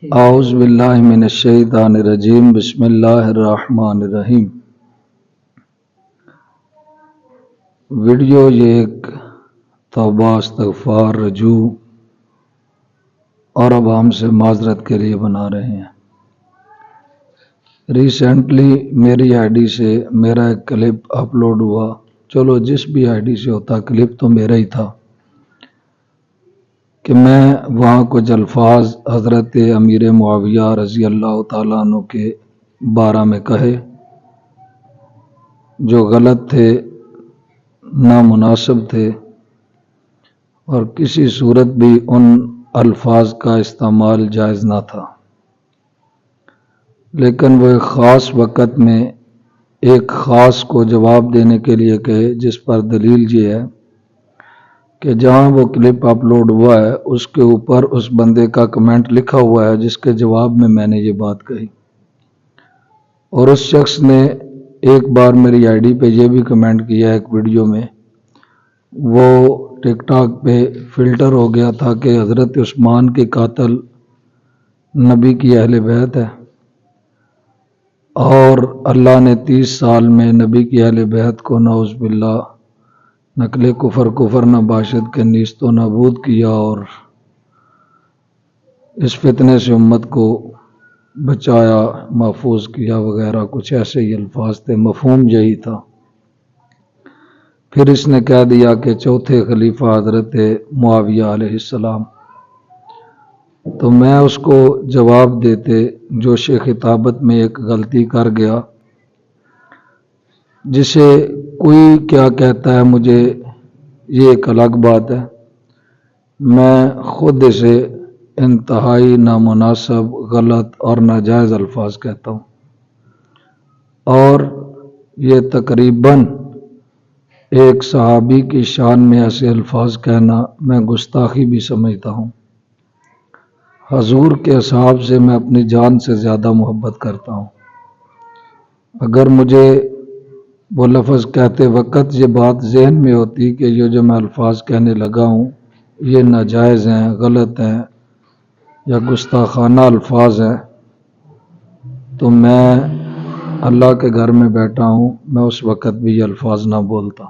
اعوذ باللہ من الشیطان الرجیم بسم اللہ الرحمن الرحیم۔ ویڈیو یہ ایک توبہ استغفار رجوع اور عوام سے معذرت کے لیے بنا رہے ہیں۔ ریسنٹلی میری آئی ڈی سے میرا ایک کلپ اپلوڈ ہوا، چلو جس بھی آئی ڈی سے ہوتا، کلپ تو میرا ہی تھا، کہ میں وہاں کچھ الفاظ حضرت امیر معاویہ رضی اللہ تعالیٰ عنہ کے بارے میں کہے جو غلط تھے، نامناسب تھے، اور کسی صورت بھی ان الفاظ کا استعمال جائز نہ تھا، لیکن وہ ایک خاص وقت میں ایک خاص کو جواب دینے کے لیے کہے، جس پر دلیل یہ ہے کہ جہاں وہ کلپ اپلوڈ ہوا ہے اس کے اوپر اس بندے کا کمنٹ لکھا ہوا ہے جس کے جواب میں نے یہ بات کہی، اور اس شخص نے ایک بار میری آئی ڈی پہ یہ بھی کمنٹ کیا ایک ویڈیو میں، وہ ٹک ٹاک پہ فلٹر ہو گیا تھا کہ حضرت عثمان کے قاتل نبی کی اہل بیت ہے، اور اللہ نے 30 سال میں نبی کی اہل بیت کو نعوذ باللہ نقل کفر نہ باشد کے نیست و نابود کیا، اور اس فتنے سے امت کو بچایا، محفوظ کیا وغیرہ، کچھ ایسے ہی الفاظ تھے، مفہوم یہی تھا۔ پھر اس نے کہہ دیا کہ چوتھے خلیفہ حضرت معاویہ علیہ السلام، تو میں اس کو جواب دیتے جوش خطابت میں ایک غلطی کر گیا، جسے کوئی کیا کہتا ہے مجھے یہ ایک الگ بات ہے، میں خود اسے انتہائی نامناسب، غلط اور ناجائز الفاظ کہتا ہوں، اور یہ تقریباً ایک صحابی کی شان میں ایسے الفاظ کہنا میں گستاخی بھی سمجھتا ہوں۔ حضور کے اصحاب سے میں اپنی جان سے زیادہ محبت کرتا ہوں، اگر مجھے وہ لفظ کہتے وقت یہ بات ذہن میں ہوتی کہ یہ جو میں الفاظ کہنے لگا ہوں یہ ناجائز ہیں، غلط ہیں یا گستاخانہ الفاظ ہیں، تو میں اللہ کے گھر میں بیٹھا ہوں، میں اس وقت بھی یہ الفاظ نہ بولتا۔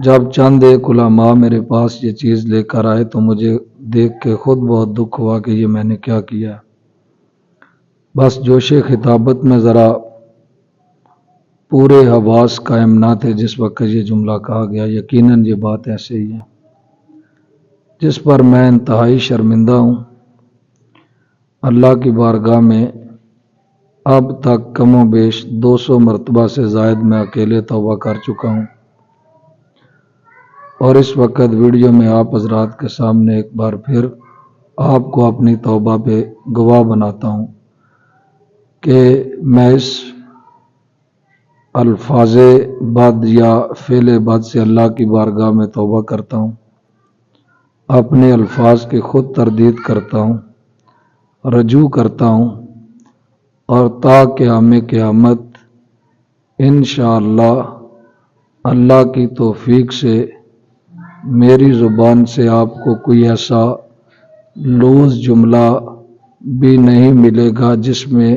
جب چند ایک علماء میرے پاس یہ چیز لے کر آئے تو مجھے دیکھ کے خود بہت دکھ ہوا کہ یہ میں نے کیا کیا ہے۔ بس جوش خطابت میں ذرا پورے حواس قائم نہ تھے جس وقت یہ جملہ کہا گیا، یقیناً یہ بات ایسے ہی ہے، جس پر میں انتہائی شرمندہ ہوں۔ اللہ کی بارگاہ میں اب تک کم و بیش 200 مرتبہ سے زائد میں اکیلے توبہ کر چکا ہوں، اور اس وقت ویڈیو میں آپ حضرات کے سامنے ایک بار پھر آپ کو اپنی توبہ پہ گواہ بناتا ہوں کہ میں اس الفاظ بد یا فعل بد سے اللہ کی بارگاہ میں توبہ کرتا ہوں، اپنے الفاظ کی خود تردید کرتا ہوں، رجوع کرتا ہوں، اور تا قیام قیامت انشاءاللہ اللہ کی توفیق سے میری زبان سے آپ کو کوئی ایسا لوز جملہ بھی نہیں ملے گا جس میں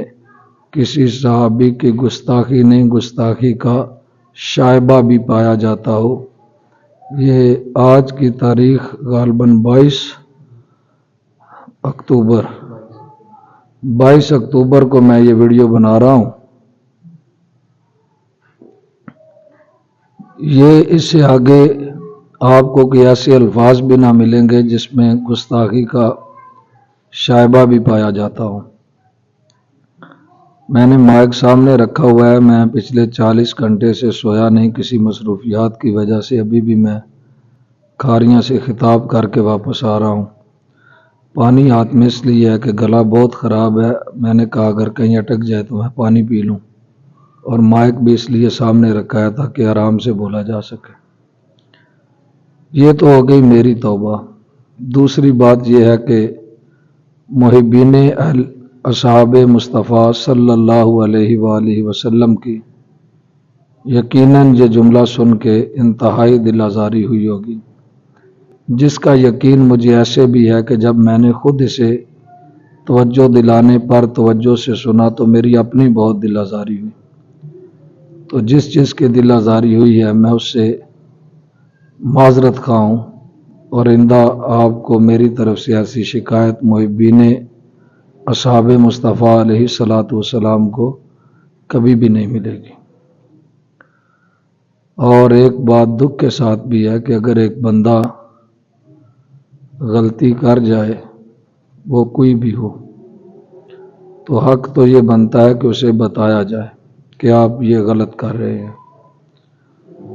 کسی صحابی کی گستاخی نہیں، گستاخی کا شائبہ بھی پایا جاتا ہو۔ یہ آج کی تاریخ غالباً 22 اکتوبر کو میں یہ ویڈیو بنا رہا ہوں۔ یہ اس سے آگے آپ کو کوئی ایسے الفاظ بھی نہ ملیں گے جس میں گستاخی کا شائبہ بھی پایا جاتا ہو۔ میں نے مائک سامنے رکھا ہوا ہے، میں پچھلے 40 گھنٹے سے سویا نہیں، کسی مصروفیات کی وجہ سے ابھی بھی میں کھاریاں سے خطاب کر کے واپس آ رہا ہوں۔ پانی ہاتھ میں اس لیے ہے کہ گلا بہت خراب ہے، میں نے کہا اگر کہیں اٹک جائے تو میں پانی پی لوں، اور مائک بھی اس لیے سامنے رکھا ہے تاکہ آرام سے بولا جا سکے۔ یہ تو ہو گئی میری توبہ۔ دوسری بات یہ ہے کہ محبین اصحاب مصطفیٰ صلی اللہ علیہ وآلہ وسلم کی یقیناً یہ جملہ سن کے انتہائی دل آزاری ہوئی ہوگی، جس کا یقین مجھے ایسے بھی ہے کہ جب میں نے خود اسے توجہ دلانے پر توجہ سے سنا تو میری اپنی بہت دل آزاری ہوئی، تو جس چیز کی دل آزاری ہوئی ہے میں اس سے معذرت خواہ ہوں، اور آئندہ آپ کو میری طرف سے ایسی شکایت محبین اصحاب مصطفیٰ علیہ الصلاۃ والسلام کو کبھی بھی نہیں ملے گی۔ اور ایک بات دکھ کے ساتھ بھی ہے کہ اگر ایک بندہ غلطی کر جائے، وہ کوئی بھی ہو، تو حق تو یہ بنتا ہے کہ اسے بتایا جائے کہ آپ یہ غلط کر رہے ہیں۔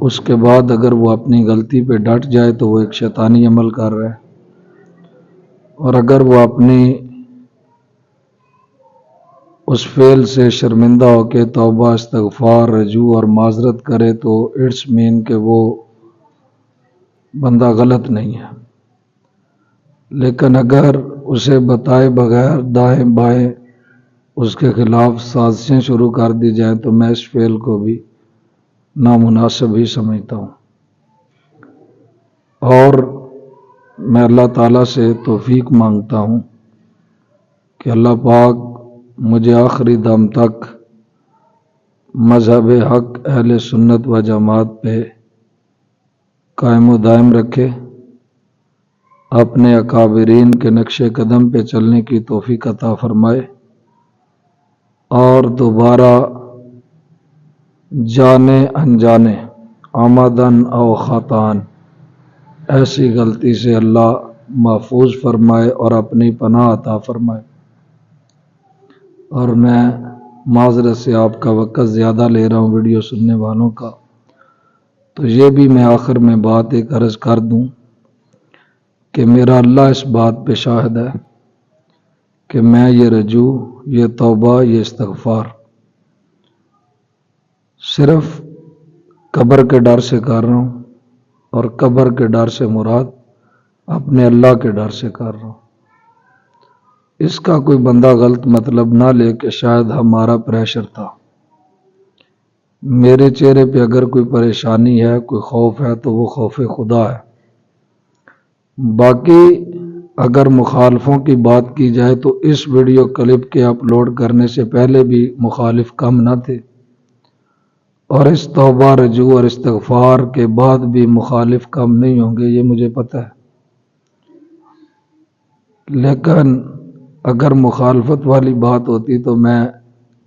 اس کے بعد اگر وہ اپنی غلطی پہ ڈٹ جائے تو وہ ایک شیطانی عمل کر رہا ہے، اور اگر وہ اپنی اس فعل سے شرمندہ ہو کے توبہ، استغفار، رجوع اور معذرت کرے تو اٹس مین کہ وہ بندہ غلط نہیں ہے۔ لیکن اگر اسے بتائے بغیر دائیں بائیں اس کے خلاف سازشیں شروع کر دی جائیں تو میں اس فعل کو بھی نامناسب ہی سمجھتا ہوں، اور میں اللہ تعالیٰ سے توفیق مانگتا ہوں کہ اللہ پاک مجھے آخری دم تک مذہب حق اہل سنت و جماعت پہ قائم و دائم رکھے، اپنے اکابرین کے نقش قدم پہ چلنے کی توفیق عطا فرمائے، اور دوبارہ جانے انجانے آمدن او خطان ایسی غلطی سے اللہ محفوظ فرمائے اور اپنی پناہ عطا فرمائے۔ اور میں معذرت سے آپ کا وقت زیادہ لے رہا ہوں ویڈیو سننے والوں کا، تو یہ بھی میں آخر میں بات ایک عرض کر دوں کہ میرا اللہ اس بات پہ شاہد ہے کہ میں یہ رجوع، یہ توبہ، یہ استغفار صرف قبر کے ڈر سے کر رہا ہوں، اور قبر کے ڈر سے مراد اپنے اللہ کے ڈر سے کر رہا ہوں۔ اس کا کوئی بندہ غلط مطلب نہ لے کہ شاید ہمارا پریشر تھا۔ میرے چہرے پہ اگر کوئی پریشانی ہے، کوئی خوف ہے، تو وہ خوف خدا ہے۔ باقی اگر مخالفوں کی بات کی جائے تو اس ویڈیو کلپ کے اپلوڈ کرنے سے پہلے بھی مخالف کم نہ تھے، اور اس توبہ، رجوع اور استغفار کے بعد بھی مخالف کم نہیں ہوں گے، یہ مجھے پتہ ہے۔ لیکن اگر مخالفت والی بات ہوتی تو میں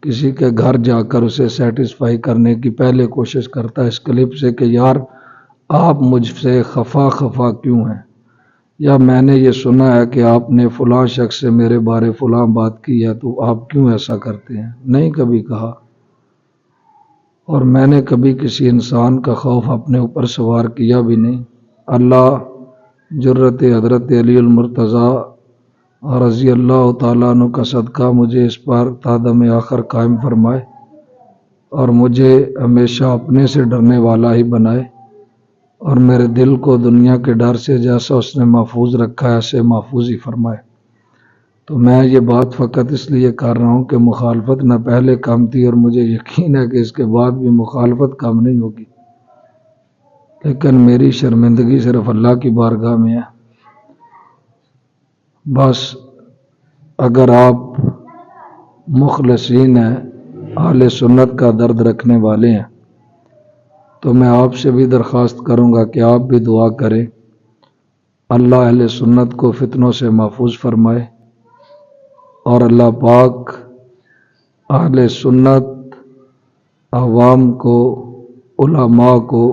کسی کے گھر جا کر اسے سیٹسفائی کرنے کی پہلے کوشش کرتا اس کلپ سے کہ یار آپ مجھ سے خفا کیوں ہیں، یا میں نے یہ سنا ہے کہ آپ نے فلاں شخص سے میرے بارے فلاں بات کی ہے تو آپ کیوں ایسا کرتے ہیں۔ نہیں کبھی کہا، اور میں نے کبھی کسی انسان کا خوف اپنے اوپر سوار کیا بھی نہیں۔ اللہ جرت حضرت علی المرتضیٰ رضی اللہ تعالیٰ عنہ کا صدقہ مجھے اس پر تا دم آخر قائم فرمائے، اور مجھے ہمیشہ اپنے سے ڈرنے والا ہی بنائے، اور میرے دل کو دنیا کے ڈر سے جیسا اس نے محفوظ رکھا ہے ایسے محفوظ ہی فرمائے۔ تو میں یہ بات فقط اس لیے کر رہا ہوں کہ مخالفت نہ پہلے کم تھی، اور مجھے یقین ہے کہ اس کے بعد بھی مخالفت کم نہیں ہوگی، لیکن میری شرمندگی صرف اللہ کی بارگاہ میں ہے۔ بس اگر آپ مخلصین ہیں، اہل سنت کا درد رکھنے والے ہیں، تو میں آپ سے بھی درخواست کروں گا کہ آپ بھی دعا کریں اللہ اہل سنت کو فتنوں سے محفوظ فرمائے، اور اللہ پاک اہل سنت عوام کو، علماء کو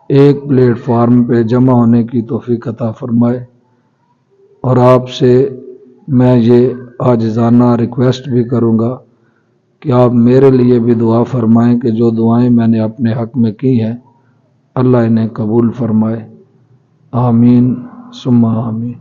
ایک پلیٹ فارم پہ جمع ہونے کی توفیق عطا فرمائے۔ اور آپ سے میں یہ عاجزانہ ریکویسٹ بھی کروں گا کہ آپ میرے لیے بھی دعا فرمائیں کہ جو دعائیں میں نے اپنے حق میں کی ہیں اللہ انہیں قبول فرمائے۔ آمین ثم آمین۔